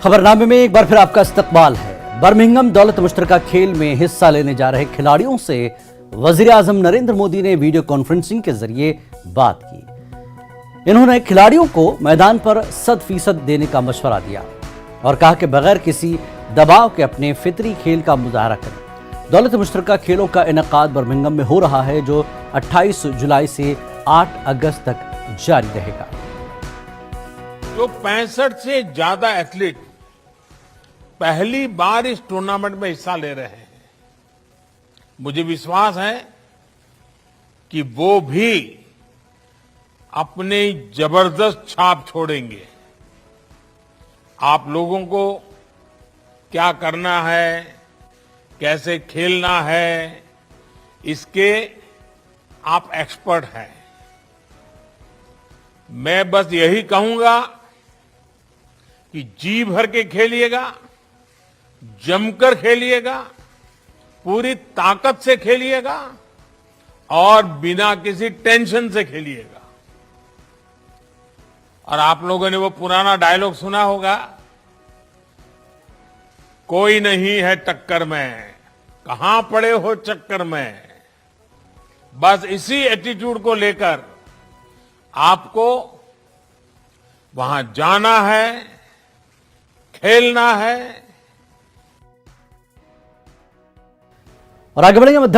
खबरनामे में एक बार फिर आपका इस्तकबाल है। बर्मिंघम दौलत मुश्तरका खेल में हिस्सा लेने जा रहे खिलाड़ियों से वजीर आजम नरेंद्र मोदी ने वीडियो कॉन्फ्रेंसिंग के जरिए बात की। इन्होंने खिलाड़ियों को मैदान पर 100% देने का मशवरा दिया और कहा कि बगैर किसी दबाव के अपने फितरी खेल का मुजाहरा करें। दौलत मुश्तरका खेलों का इनेकाद बर्मिंघम में हो रहा है, जो 28 जुलाई से 8 अगस्त तक जारी रहेगा। जो 65 से ज्यादा एथलीट पहली बार इस टूर्नामेंट में हिस्सा ले रहे हैं, मुझे विश्वास है कि वो भी अपनी जबरदस्त छाप छोड़ेंगे। आप लोगों को क्या करना है, कैसे खेलना है, इसके आप एक्सपर्ट हैं। मैं बस यही कहूंगा कि जी भर के खेलिएगा, जमकर खेलिएगा, पूरी ताकत से खेलिएगा और बिना किसी टेंशन से खेलिएगा। और आप लोगों ने वो पुराना डायलॉग सुना होगा, कोई नहीं है टक्कर में, कहां पड़े हो चक्कर में। बस इसी एटीट्यूड को लेकर आपको वहां जाना है, खेलना है। और आगे बढ़ेंगे मध्य